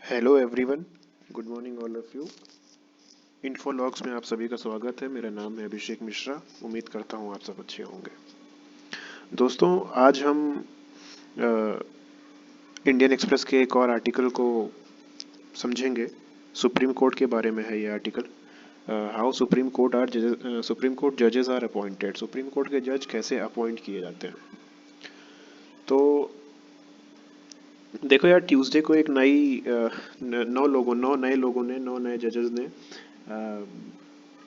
Hello everyone, good morning all of you. Infologs में आप सभी का स्वागत है। मेरा नाम है अभिषेक मिश्रा। उम्मीद करता हूँ आप सब अच्छे होंगे। दोस्तों, आज हम इंडियन एक्सप्रेस के एक और आर्टिकल को समझेंगे। सुप्रीम कोर्ट के बारे में है ये आर्टिकल। हाउ सुप्रीम कोर्ट जजेस आर अपॉइंटेड। सुप्रीम कोर्ट के जज कैसे अपॉइंट किए जाते हैं। तो देखो यार, ट्यूसडे को एक नौ नए जजेस ने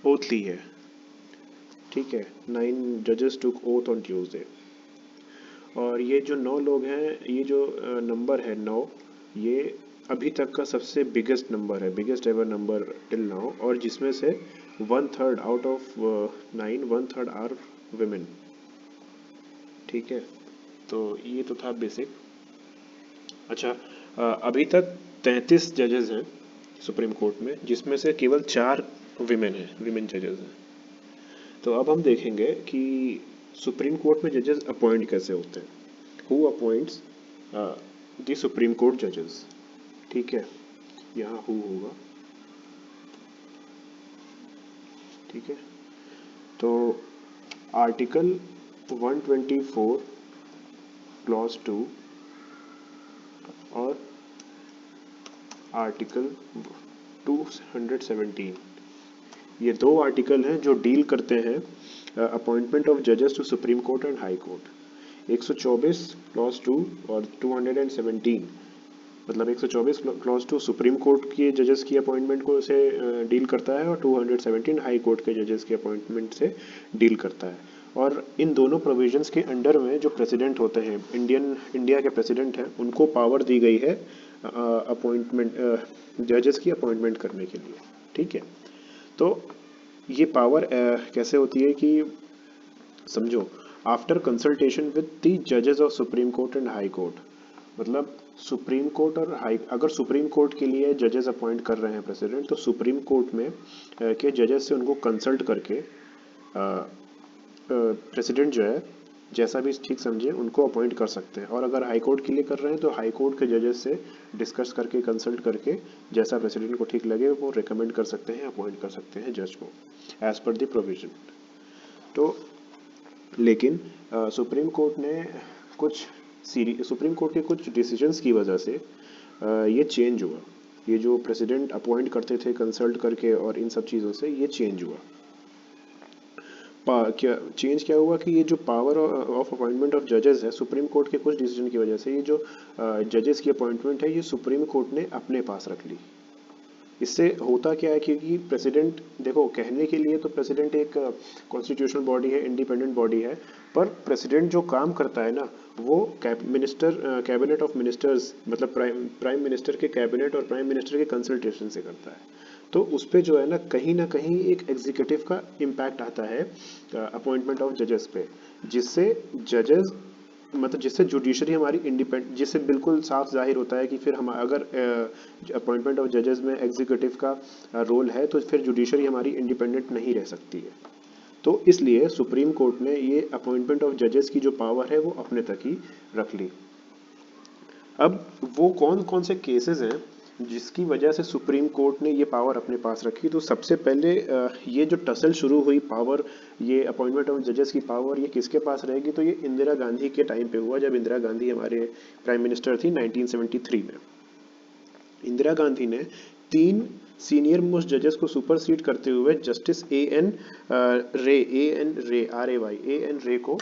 ओथ ली है। ठीक है, 9 जजेस टुक ओथ ऑन ट्यूसडे। और ये जो 9 लोग हैं, ये जो नंबर है 9, ये अभी तक का सबसे बिगेस्ट नंबर है, biggest ever number till now. और जिसमें से 1/3 आउट ऑफ 9, 1/3 आर women। ठीक है, तो ये तो था बेसिक। अच्छा, अभी तक 33 जजेस हैं सुप्रीम कोर्ट में, जिसमें से केवल 4 विमेन हैं, विमेन जजेस हैं। तो अब हम देखेंगे कि सुप्रीम कोर्ट में जजेस अपॉइंट कैसे होते हैं। Who appoints the supreme court जजेस। ठीक है, यहाँ हु होगा। ठीक है, तो आर्टिकल 124 क्लॉज 2 और आर्टिकल 217, ये दो आर्टिकल हैं जो डील करते हैं अपॉइंटमेंट ऑफ जजेस to supreme court and high court. 124 clause 2 और 217, मतलब 124 क्लॉज 2 सुप्रीम कोर्ट के जजेस की अपॉइंटमेंट को से डील करता है, और 217 हाई कोर्ट के जजेस के अपॉइंटमेंट से डील करता है। और इन दोनों प्रोविजंस के अंडर में जो प्रेसिडेंट होते हैं, इंडिया के प्रेसिडेंट हैं, उनको पावर दी गई है अपॉइंटमेंट जजेस की अपॉइंटमेंट करने के लिए। ठीक है, तो ये पावर कैसे होती है कि समझो, आफ्टर कंसल्टेशन विद द जजेस of Supreme court and high court. मतलब सुप्रीम कोर्ट और हाई, अगर सुप्रीम कोर्ट के लिए जजेस अपॉइंट कर रहे हैं प्रेसिडेंट, तो सुप्रीम कोर्ट में के जजेस से उनको कंसल्ट करके प्रेसिडेंट जो है, जैसा भी ठीक समझे, उनको अपॉइंट कर सकते हैं। और अगर हाई कोर्ट के लिए कर रहे हैं तो हाई कोर्ट के जजेस से डिस्कस करके, कंसल्ट करके, जैसा प्रेसिडेंट को ठीक लगे वो रिकमेंड कर सकते हैं, अपॉइंट कर सकते हैं जज को, एज पर द प्रोविजन। तो लेकिन सुप्रीम कोर्ट ने सुप्रीम कोर्ट के कुछ डिसीजंस की वजह से ये चेंज हुआ। ये जो प्रेसिडेंट अपॉइंट करते थे कंसल्ट करके और इन सब चीज़ों से, ये चेंज हुआ। क्या हुआ कि ये जो पावर ऑफ अपॉइंटमेंट ऑफ जजेस है, सुप्रीम कोर्ट के कुछ डिसीजन की वजह से, ये जो जजेस की अपॉइंटमेंट है, ये सुप्रीम कोर्ट ने अपने पास रख ली। इससे होता क्या है, क्योंकि प्रेसिडेंट, देखो, कहने के लिए तो प्रेसिडेंट एक कॉन्स्टिट्यूशनल बॉडी है, इंडिपेंडेंट बॉडी है, पर प्रेसिडेंट जो काम करता है ना, वो कैबिनेट ऑफ मिनिस्टर्स, मतलब प्राइम मिनिस्टर के कैबिनेट और प्राइम मिनिस्टर के कंसल्टेशन से करता है। तो उस पर जो है ना कहीं एक एग्जीक्यूटिव का इम्पैक्ट आता है अपॉइंटमेंट ऑफ जजेस पे, जिससे जजेस, मतलब जिससे जुडिशरी हमारी इंडिपेंडेंट, जिससे बिल्कुल साफ जाहिर होता है कि फिर हम अगर अपॉइंटमेंट ऑफ जजेस में एग्जीक्यूटिव का रोल है, तो फिर जुडिशरी हमारी इंडिपेंडेंट नहीं रह सकती है। तो इसलिए सुप्रीम कोर्ट ने ये अपॉइंटमेंट ऑफ जजेस की जो पावर है वो अपने तक ही रख ली। अब वो कौन कौन से केसेस हैं जिसकी वजह से सुप्रीम कोर्ट ने ये पावर अपने पास रखी। तो सबसे पहले ये जो टसल शुरू हुई पावर, ये अपॉइंटमेंट ऑफ जजेस की पावर, ये किसके पास रहेगी, तो ये इंदिरा गांधी के टाइम पे हुआ, जब इंदिरा गांधी हमारे प्राइम मिनिस्टर थी 1973 में। इंदिरा गांधी ने 3 सीनियर मोस्ट जजेस को सुपरसीड करते हुए जस्टिस ए एन रे को,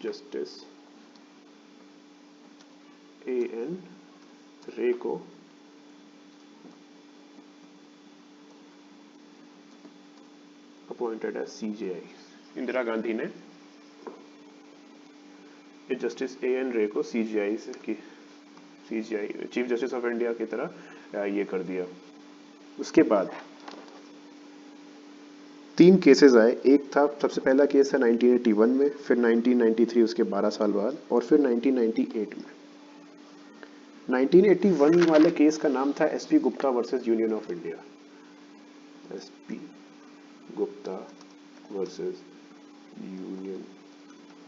जस्टिस ए एन रे को appointed as CJI. Indira Gandhi ने जस्टिस ए एन रे को सीजीआई से की, CJI chief justice of India की तरह ये कर दिया। उसके बाद 3 केसेस आए। एक था, सबसे पहला केस था 1981 में, फिर 1993 उसके 12 साल बाद, और फिर 1998 में। 1981 वाले केस का नाम था SP Gupta versus union of India. SP Gupta versus union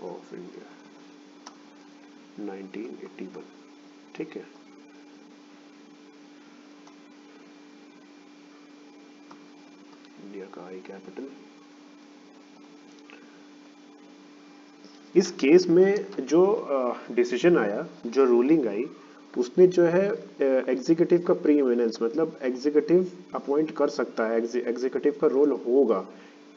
of India 1981। ठीक है, इंडिया का हाई कैपिटल। इस केस में जो डिसीजन आया, जो रूलिंग आई, उसने जो है एग्जीक्यूटिव का प्री इमिनेंस, मतलब एग्जीक्यूटिव अपॉइंट कर सकता है, एग्जीक्यूटिव का रोल होगा,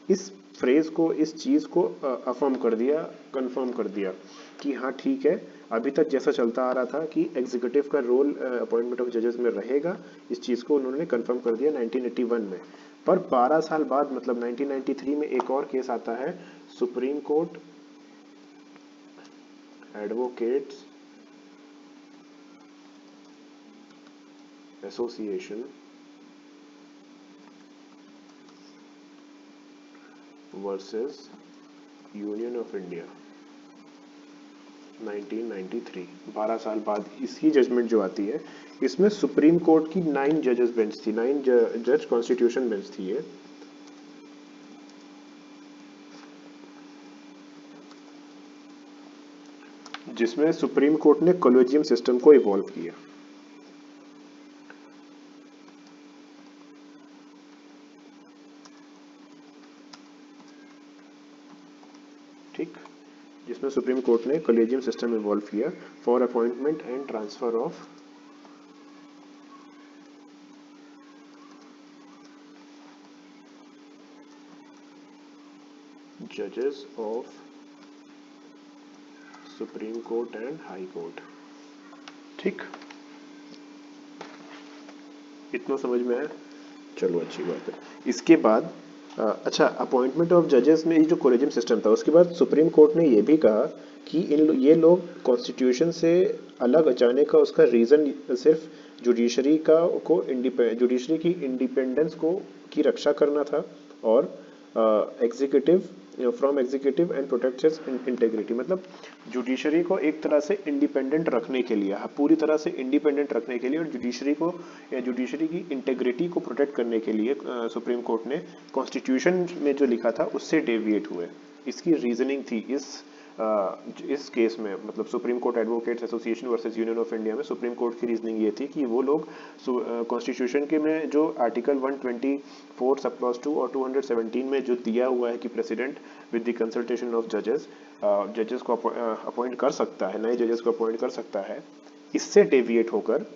इस फ्रेज को, इस चीज को अफर्म कर दिया, कंफर्म कर दिया कि हाँ ठीक है, अभी तक जैसा चलता आ रहा था कि एग्जीक्यूटिव का रोल अपॉइंटमेंट ऑफ जजेस में रहेगा, इस चीज को उन्होंने कंफर्म कर दिया 1981 में। पर 12 साल बाद मतलब 1993 में एक और केस आता है, supreme court advocates association versus union of India 1993। 12 साल बाद इसकी जजमेंट जो आती है, इसमें सुप्रीम कोर्ट की 9 जजेस बेंच थी, 9 जज कॉन्स्टिट्यूशन बेंच थी ये। जिसमें सुप्रीम कोर्ट ने कॉलेजियम सिस्टम को इवॉल्व किया। ठीक, जिसमें सुप्रीम कोर्ट ने कॉलेजियम सिस्टम इवॉल्व किया for appointment and transfer of जजेस of Supreme court and high Court. ठीक, इतना समझ में है? चलो अच्छी बात है। इसके बाद अच्छा, अपॉइंटमेंट ऑफ जजेस में ये जो कॉलेजियम सिस्टम था, उसके बाद सुप्रीम कोर्ट ने ये भी कहा कि ये लोग कॉन्स्टिट्यूशन से अलग जाने का उसका रीजन सिर्फ जुडिशरी जुडिशरी की इंडिपेंडेंस को की रक्षा करना था, और executive from executive and protect his integrity, मतलब जुडिशरी को एक तरह से इंडिपेंडेंट रखने के लिए, पूरी तरह से इंडिपेंडेंट रखने के लिए, और जुडिशरी को या जुडिशरी की इंटेग्रिटी को प्रोटेक्ट करने के लिए सुप्रीम कोर्ट ने कॉन्स्टिट्यूशन में जो लिखा था उससे डेविएट हुए। इसकी रीजनिंग थी इस केस में, मतलब supreme court advocates association versus union of India में सुप्रीम कोर्ट की रीजनिंग ये थी कि वो लोग कॉन्स्टिट्यूशन के में जो आर्टिकल 124 सब क्लॉज 2 और 217 में जो दिया हुआ है कि president with the consultation of जजेस को अपॉइंट कर सकता है, नए जजेस को अपॉइंट कर सकता है, इससे डेविएट होकर,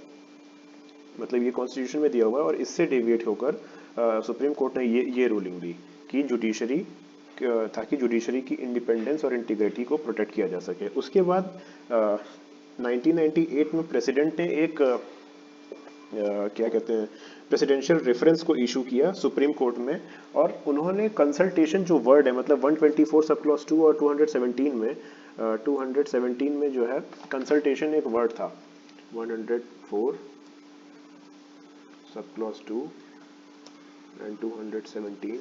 मतलब ये कॉन्स्टिट्यूशन में दिया हुआ है और इससे डेविएट होकर सुप्रीम कोर्ट ने ये रूलिंग दी कि जुडिशरी, ताकि जुडिशरी की इंडिपेंडेंस और इंटीग्रिटी को प्रोटेक्ट किया जा सके। उसके बाद 1998 में प्रेसिडेंट ने एक क्या कहते हैं, प्रेसिडेंशियल रेफरेंस को इशू किया सुप्रीम कोर्ट में, और उन्होंने कंसल्टेशन जो वर्ड है, मतलब 124 सब क्लॉज 2 और 217 में जो है कंसल्टेशन एक वर्ड था, 104 सब क्लॉज 2 एंड 217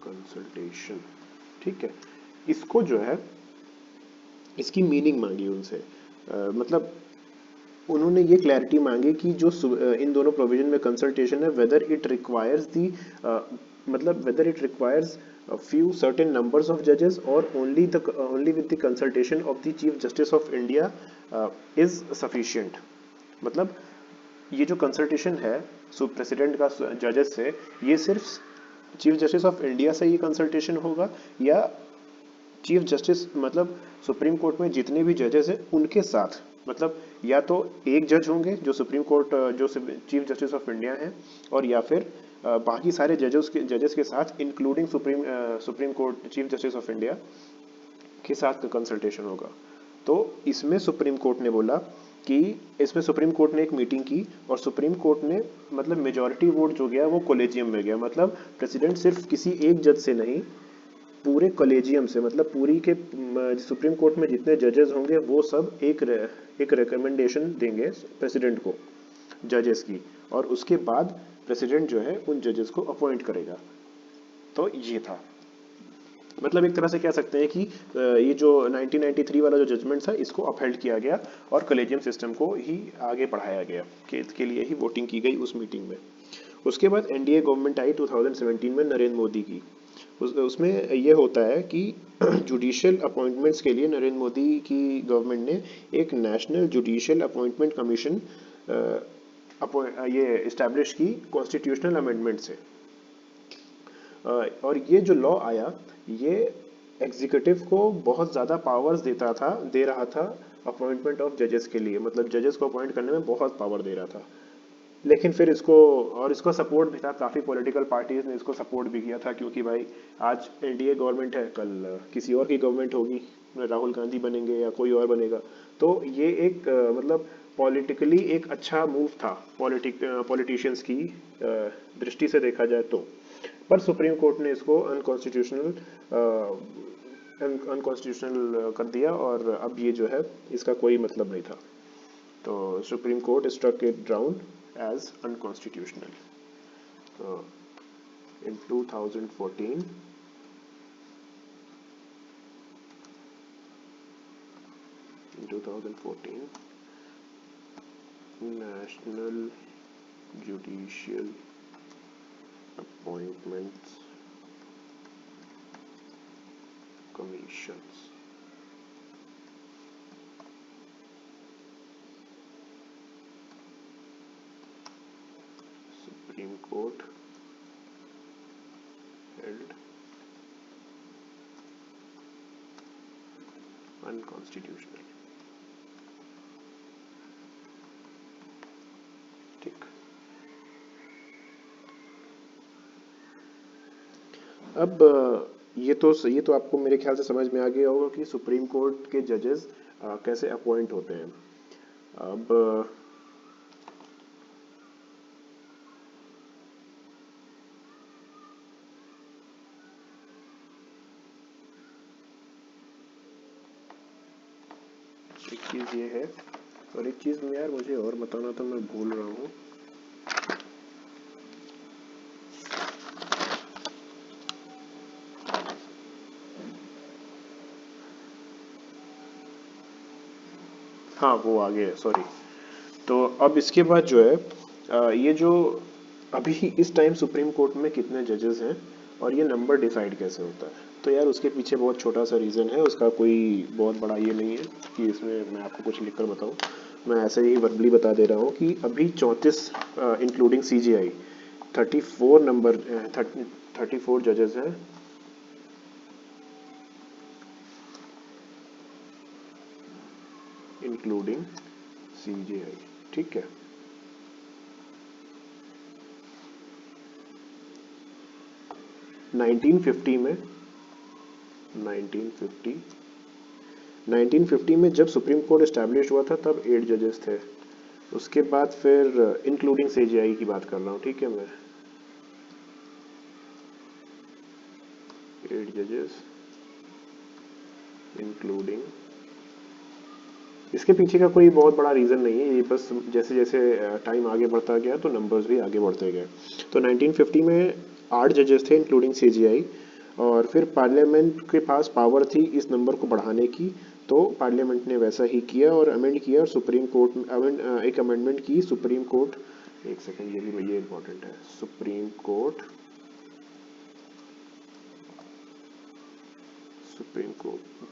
कंसल्टेशन। ठीक है, इसको जो है, इसकी मीनिंग मांगी उनसे, मतलब उन्होंने ये क्लैरिटी मांगी कि जो इन दोनों प्रोविजन में कंसल्टेशन है, वेदर इट रिक्वायर्स दी, मतलब whether it requires few certain numbers of judges or only with the consultation of the Chief Justice of India is sufficient। मतलब ये जो कंसल्टेशन है प्रेसिडेंट का जजेस से, ये सिर्फ चीफ जस्टिस ऑफ इंडिया से ये कंसल्टेशन होगा, या चीफ जस्टिस मतलब सुप्रीम कोर्ट में जितने भी जजेस हैं उनके साथ, मतलब या तो एक जज होंगे जो सुप्रीम कोर्ट जो चीफ जस्टिस ऑफ इंडिया हैं, और या फिर बाकी सारे जजेस के साथ including supreme court chief justice of India के साथ कंसल्टेशन होगा। तो इसमें सुप्रीम कोर्ट ने बोला कि इसमें सुप्रीम कोर्ट ने एक मीटिंग की, और सुप्रीम कोर्ट ने मतलब मेजॉरिटी वोट जो गया वो कोलेजियम में गया, मतलब प्रेसिडेंट सिर्फ किसी एक जज से नहीं, पूरे कॉलेजियम से, मतलब पूरी के सुप्रीम कोर्ट में जितने जजेस होंगे वो सब एक रिकमेंडेशन देंगे प्रेसिडेंट को जजेस की, और उसके बाद प्रेसिडेंट जो है उन जजेस को अपॉइंट करेगा। तो ये था, मतलब एक तरह से कह सकते हैं कि ये जो 1993 वाला जो जजमेंट था इसको अपहेल्ड किया गया और कॉलेजियम सिस्टम को ही आगे बढ़ाया गया, के लिए ही वोटिंग की गई उस मीटिंग में। उसके बाद एनडीए गवर्नमेंट आई 2017 में नरेंद्र मोदी की। उसमें ये होता है कि जुडिशियल अपॉइंटमेंट्स के लिए नरेंद्र मोदी की गवर्नमेंट ने एक नेशनल जुडिशियल अपॉइंटमेंट कमीशन ये इस्टेब्लिश की कॉन्स्टिट्यूशनल अमेंडमेंट से। और ये जो लॉ आया ये एग्जीक्यूटिव को बहुत ज़्यादा पावर्स दे रहा था अपॉइंटमेंट ऑफ जजेस के लिए, मतलब जजेस को अपॉइंट करने में बहुत पावर दे रहा था। लेकिन फिर इसको सपोर्ट भी था, काफ़ी पॉलिटिकल पार्टीज ने इसको सपोर्ट भी किया था, क्योंकि भाई आज एनडीए गवर्नमेंट है, कल किसी और की गवर्नमेंट होगी, राहुल गांधी बनेंगे या कोई और बनेगा। तो ये एक मतलब पॉलिटिकली एक अच्छा मूव था पॉलिटिशियंस की दृष्टि से देखा जाए तो। पर सुप्रीम कोर्ट ने इसको अनकॉन्स्टिट्यूशनल कर दिया, और अब ये जो है इसका कोई मतलब नहीं था। तो supreme court struck it down as unconstitutional. So in 2014, National Judicial Appointments Commissions Supreme Court held unconstitutional. ठीक, अब ये तो आपको मेरे ख्याल से समझ में आ गया होगा कि सुप्रीम कोर्ट के जजेस कैसे अपॉइंट होते हैं। अब एक चीज़ ये है, और एक चीज़ में यार मुझे और बताना था, मैं भूल रहा हूँ। हाँ वो आगे है, सॉरी। तो अब इसके बाद जो है ये जो अभी इस टाइम सुप्रीम कोर्ट में कितने जजेस हैं और ये नंबर डिसाइड कैसे होता है, तो यार उसके पीछे बहुत छोटा सा रीज़न है, उसका कोई बहुत बड़ा ये नहीं है कि इसमें मैं आपको कुछ लिख कर बताऊँ। मैं ऐसे ही वर्बली बता दे रहा हूँ कि अभी 34 इंक्लूडिंग CJI 34 नंबर 34 जजेस हैं इंक्लूडिंग CJI, ठीक है। नाइनटीन फिफ्टी में 1950 में जब सुप्रीम कोर्ट एस्टैब्लिश हुआ था तब 8 जजेस थे। उसके बाद फिर इंक्लूडिंग CJI की बात कर रहा हूँ, ठीक है। मैं 8 जजेस इंक्लूडिंग, इसके पीछे का कोई बहुत बड़ा रीज़न नहीं है, ये बस जैसे जैसे टाइम आगे बढ़ता गया तो नंबर्स भी आगे बढ़ते गए। तो 1950 में 8 जजेस थे इंक्लूडिंग CJI, और फिर पार्लियामेंट के पास पावर थी इस नंबर को बढ़ाने की, तो पार्लियामेंट ने वैसा ही किया और अमेंड किया, और सुप्रीम कोर्ट एक अमेंडमेंट की सुप्रीम कोर्ट, एक सेकेंड ये इंपॉर्टेंट है, सुप्रीम कोर्ट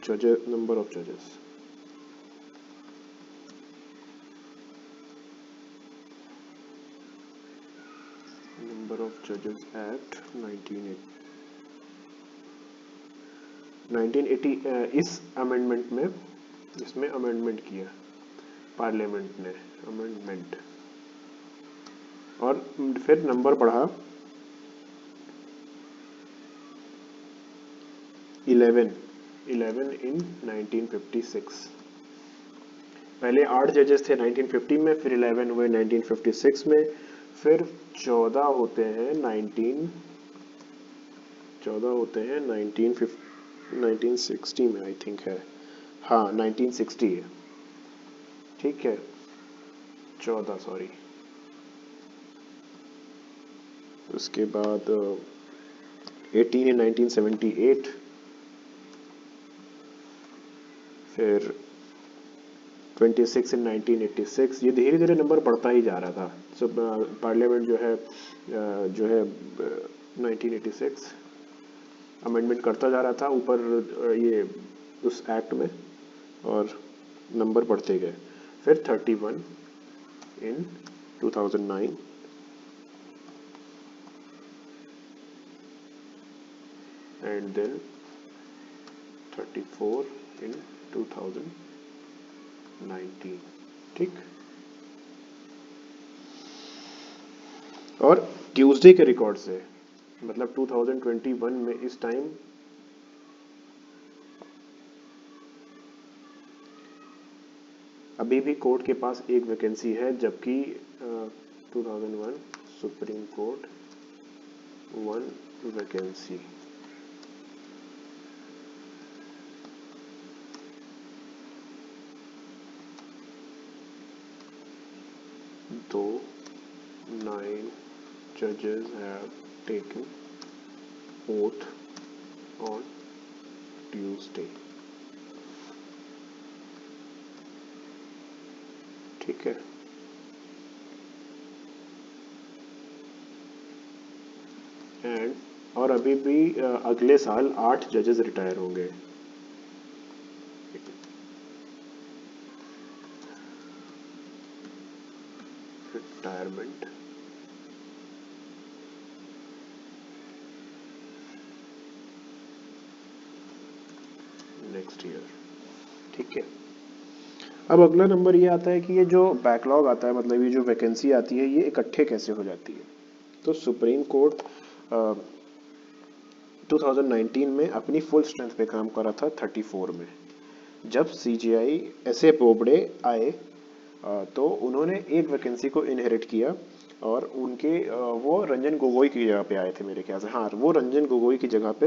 जजेस, नंबर ऑफ जजेस, नंबर ऑफ जजेस एक्ट 1980 इस अमेंडमेंट में, इसमें अमेंडमेंट किया पार्लियामेंट ने, अमेंडमेंट, और फिर नंबर बढ़ा 11 इन 1956। पहले 8 जजेस थे 1950 में, फिर 11 हुए 1956 में, फिर 14 होते हैं 1960 में आई थिंक है, हाँ 1960 है, ठीक है 14, सॉरी। उसके बाद 18 इन 1978, फिर 26 इन 1986। ये धीरे धीरे नंबर बढ़ता ही जा रहा था। सब पार्लियामेंट जो है 1986 अमेंडमेंट करता जा रहा था ऊपर ये उस एक्ट में, और नंबर बढ़ते गए। फिर 31 इन 2009, एंड देन 34 इन 2019। ठीक। और ट्यूसडे के रिकॉर्ड से मतलब 2021 में इस टाइम अभी भी कोर्ट के पास एक वैकेंसी है, जबकि 2001 सुप्रीम कोर्ट 1 वैकेंसी। दो 9 judges have taken oath on Tuesday। ठीक है। एंड और अभी भी अगले साल 8 जजेस रिटायर होंगे। Retirement next year. ठीक है। अब अगला नंबर ये आता है कि ये जो बैकलॉग आता है, मतलब ये जो वैकेंसी आती है, ये इकट्ठे कैसे हो जाती है। तो सुप्रीम कोर्ट 2019 में अपनी फुल स्ट्रेंथ पे काम कर रहा था 34 में। जब सीजेआई ऐसे बोबड़े आए तो उन्होंने एक वैकेंसी को इनहेरिट किया और उनके वो रंजन गोगोई की जगह पे आए थे मेरे ख्याल से। हाँ, वो रंजन गोगोई की जगह पे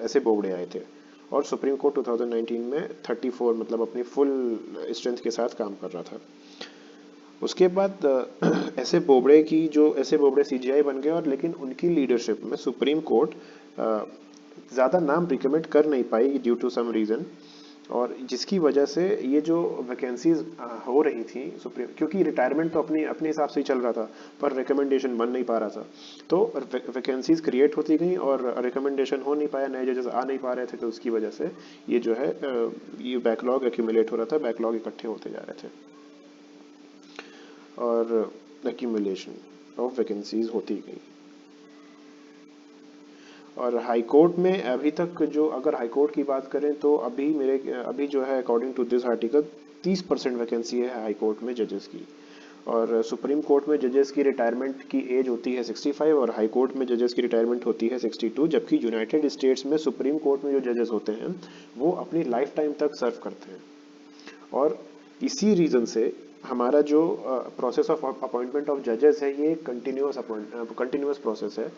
ऐसे बोबड़े आए थे और सुप्रीम कोर्ट 2019 में 34 मतलब अपनी फुल स्ट्रेंथ के साथ काम कर रहा था। उसके बाद ऐसे बोबड़े सीजीआई बन गए और लेकिन उनकी लीडरशिप में सुप्रीम कोर्ट ज़्यादा नाम रिकमेंड कर नहीं पाई ड्यू टू सम रीज़न, और जिसकी वजह से ये जो वैकेंसीज हो रही थी सुप्रीम, क्योंकि रिटायरमेंट तो अपने अपने हिसाब से ही चल रहा था पर रिकमेंडेशन बन नहीं पा रहा था, तो वैकेंसीज क्रिएट होती गई और रिकमेंडेशन हो नहीं पाया, नए जजेस आ नहीं पा रहे थे, तो उसकी वजह से ये जो है ये बैकलॉग एक्यूमुलेट हो रहा था, बैकलॉग इकट्ठे होते जा रहे थे और एक्यूमुलेशन ऑफ वैकेंसीज होती गई। और हाई कोर्ट में अभी तक जो, अगर हाई कोर्ट की बात करें तो अभी जो है according to this article 30% vacancy है हाई कोर्ट में जजेस की, और सुप्रीम कोर्ट में जजेस की रिटायरमेंट की एज होती है 65 और हाई कोर्ट में जजेस की रिटायरमेंट होती है 62, जबकि यूनाइटेड स्टेट्स में सुप्रीम कोर्ट में जो जजेस होते हैं वो अपनी लाइफ टाइम तक सर्व करते हैं। और इसी रीज़न से हमारा जो प्रोसेस ऑफ अपॉइंटमेंट ऑफ जजेस है ये कंटिन्यूस प्रोसेस है,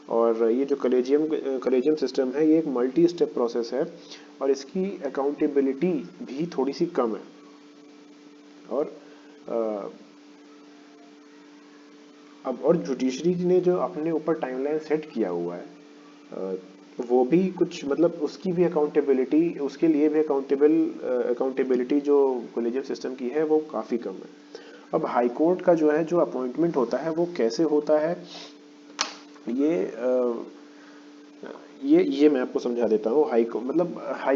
और ये जो कलेजियम सिस्टम है ये एक मल्टी स्टेप प्रोसेस है और इसकी अकाउंटेबिलिटी भी थोड़ी सी कम है। और अब और जुडिशरी ने जो अपने ऊपर टाइमलाइन सेट किया हुआ है वो भी कुछ मतलब उसकी भी अकाउंटेबिलिटी, उसके लिए भी अकाउंटेबिलिटी जो कॉलेजियम सिस्टम की है वो काफ़ी कम है। अब हाई कोर्ट का जो है जो अपॉइंटमेंट होता है वो कैसे होता है, ये मैं आपको समझा देता हूँ। हाई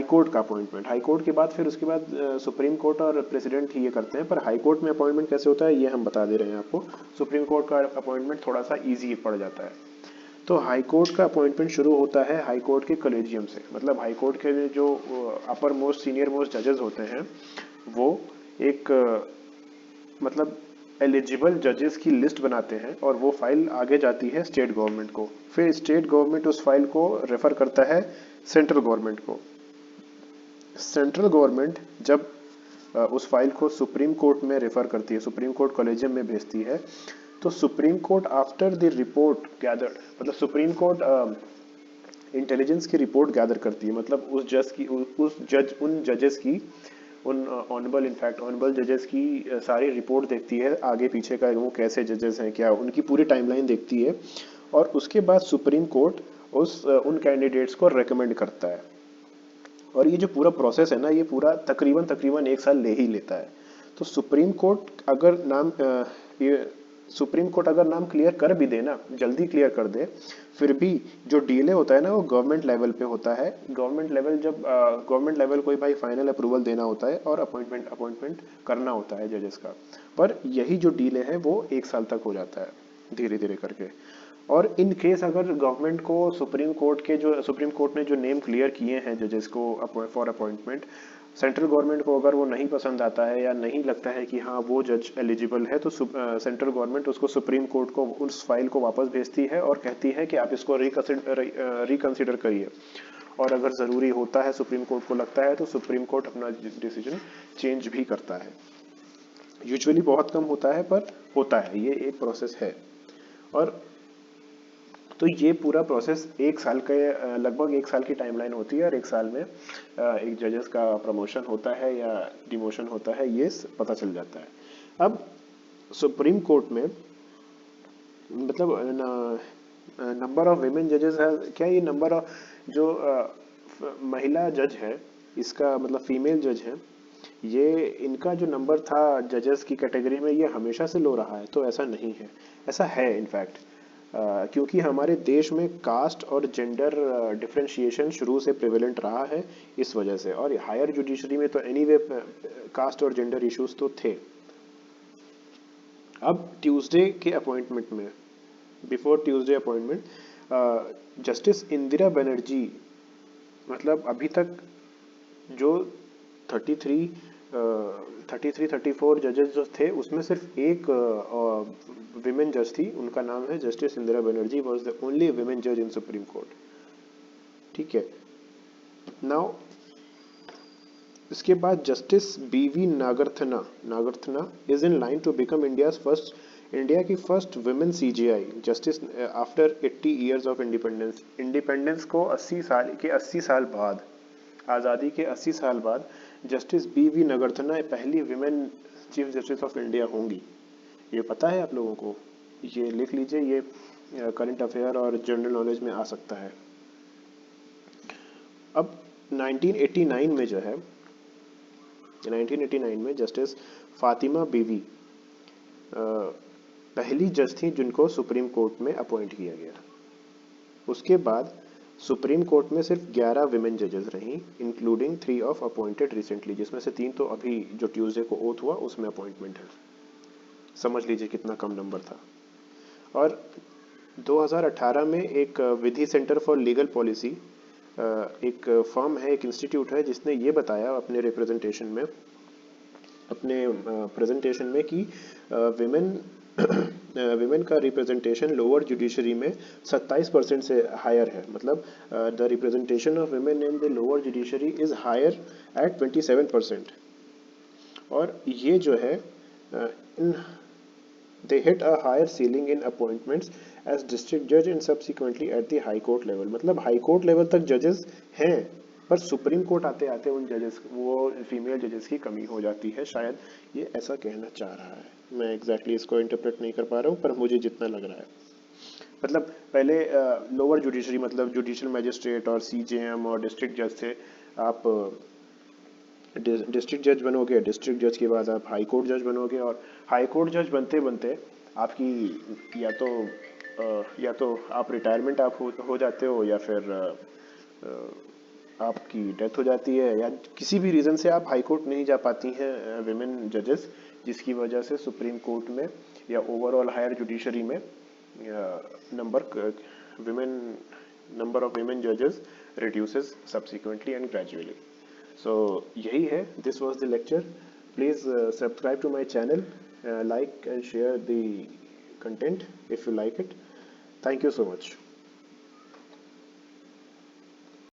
कोर्ट का अपॉइंटमेंट, हाई कोर्ट के बाद फिर उसके बाद सुप्रीम कोर्ट और प्रेसिडेंट ही ये करते हैं, पर हाई कोर्ट में अपॉइंटमेंट कैसे होता है ये हम बता दे रहे हैं आपको। सुप्रीम कोर्ट का अपॉइंटमेंट थोड़ा सा ईजी पड़ जाता है। तो हाई कोर्ट का अपॉइंटमेंट शुरू होता है हाई कोर्ट के कॉलेजियम से, मतलब हाई कोर्ट के जो अपर मोस्ट सीनियर मोस्ट जजेस होते हैं वो एक मतलब एलिजिबल जजेस की लिस्ट बनाते हैं और वो फाइल आगे जाती है स्टेट गवर्नमेंट को, फिर स्टेट गवर्नमेंट उस फाइल को रेफर करता है सेंट्रल गवर्नमेंट को। सेंट्रल गवर्नमेंट जब उस फाइल को सुप्रीम कोर्ट में रेफर करती है, सुप्रीम कोर्ट कॉलेजियम में भेजती है, तो supreme court after the report gathered, मतलब सुप्रीम कोर्ट इंटेलिजेंस की रिपोर्ट गैदर करती है, मतलब उन जजेस की उन ऑनरेबल जजेस की सारी रिपोर्ट देखती है, आगे पीछे का वो कैसे जजेस हैं, क्या उनकी पूरी टाइमलाइन देखती है, और उसके बाद सुप्रीम कोर्ट उन कैंडिडेट्स को रेकमेंड करता है। और ये जो पूरा प्रोसेस है ना ये पूरा तकरीबन 1 साल ले ही लेता है। तो सुप्रीम कोर्ट अगर नाम क्लियर कर भी दे ना, जल्दी क्लियर कर दे, फिर भी जो डिले होता है ना वो गवर्नमेंट लेवल पे होता है। गवर्नमेंट लेवल कोई भाई फाइनल अप्रूवल देना होता है और अपॉइंटमेंट करना होता है जजेस का, पर यही जो डिले है वो 1 साल तक हो जाता है धीरे धीरे करके। और इन केस अगर गवर्नमेंट को सुप्रीम कोर्ट ने जो नेम क्लियर किए हैं जजेस को फॉर अपॉइंटमेंट, सेंट्रल गवर्नमेंट को अगर वो नहीं पसंद आता है या नहीं लगता है कि हाँ वो जज एलिजिबल है, तो सेंट्रल गवर्नमेंट उसको सुप्रीम कोर्ट को उस फाइल को वापस भेजती है और कहती है कि आप इसको रिकंसिडर करिए। और अगर ज़रूरी होता है, सुप्रीम कोर्ट को लगता है, तो सुप्रीम कोर्ट अपना डिसीजन चेंज भी करता है। यूजुअली बहुत कम होता है पर होता है, ये एक प्रोसेस है। और तो ये पूरा प्रोसेस एक साल के लगभग एक साल की टाइमलाइन होती है, और एक साल में एक जजेस का प्रमोशन होता है या डिमोशन होता है, ये पता चल जाता है। अब सुप्रीम कोर्ट में मतलब नंबर ऑफ विमेन जजेस है क्या, ये नंबर ऑफ जो महिला जज है, इसका मतलब फीमेल जज है, ये इनका जो नंबर था जजेस की कैटेगरी में, ये हमेशा से लो रहा है? तो ऐसा नहीं है, ऐसा है इनफैक्ट। क्योंकि हमारे देश में कास्ट और जेंडर डिफरेंशिएशन शुरू से प्रिवेलेंट रहा है, इस वजह से। और हायर जुडिशरी में तो एनीवे कास्ट और जेंडर इश्यूज तो थे। अब ट्यूसडे के अपॉइंटमेंट में, before Tuesday appointment, justice Indira Banerjee, मतलब अभी तक जो 34 जजेस जो थे, उसमें सिर्फ एक विमेन जज थी, उनका नाम है justice Indira Banerjee, was the only women जज इन सुप्रीम कोर्ट। ठीक है। नाउ इसके बाद justice B V Nagarathna is in line to become India की first women CJI justice after 80 years of independence को 80 साल बाद, आज़ादी के 80 साल बाद जस्टिस बीवी नागरथना पहली women chief justice of India होंगी। ये पता है आप लोगों को? ये लिख लीजिए, ये करंट अफेयर और जनरल नॉलेज में आ सकता है। अब 1989 में जो है, 1989 में जस्टिस फातिमा बीवी पहली जज थी जिनको सुप्रीम कोर्ट में अपॉइंट किया गया। उसके बाद सुप्रीम कोर्ट में सिर्फ 11 विमेन जजेस रहीं, इंक्लूडिंग 3 ऑफ अपॉइंटेड रिसेंटली, जिसमें से 3 तो अभी जो ट्यूसडे को ओथ हुआ उसमें अपॉइंटमेंट है। समझ लीजिए कितना कम नंबर था। और 2018 में एक विधि सेंटर फॉर लीगल पॉलिसी, एक फर्म है, एक इंस्टीट्यूट है, जिसने ये बताया अपने प्रेजेंटेशन में कि विमेन का रिप्रेजेंटेशन लोअर जुडिशरी में 27% से हायर है। मतलब the representation of women in the lower judiciary is higher at 27%। और ये जो है इन they hit a higher ceiling in appointments as district judge and subsequently at the high court level। मतलब हाई कोर्ट लेवल तक जजेस हैं, पर सुप्रीम कोर्ट आते आते उन जजेस, वो फीमेल जजेस की कमी हो जाती है, शायद ये ऐसा कहना चाह रहा है। मैं एग्जैक्टली इसको इंटरप्रेट नहीं कर पा रहा हूँ, पर मुझे जितना लग रहा है, मतलब पहले लोअर जुडिशरी मतलब जुडिशियल मैजिस्ट्रेट और सीजेएम और डिस्ट्रिक्ट जज थे। आप डिस्ट्रिक्ट जज बनोगे, डिस्ट्रिक्ट जज के बाद आप हाई कोर्ट जज बनोगे, और हाई कोर्ट जज बनते बनते आपकी या तो आप रिटायरमेंट आप हो जाते हो, या फिर आपकी डेथ हो जाती है, या किसी भी रीज़न से आप हाई कोर्ट नहीं जा पाती हैं विमेन जजेस, जिसकी वजह से सुप्रीम कोर्ट में या ओवरऑल हायर जुडिशरी में विमेन नंबर ऑफ विमेन जजेस reduces subsequently and gradually. So यही है, this was the lecture. Please subscribe to my channel, like and share the content if you like it. Thank you so much.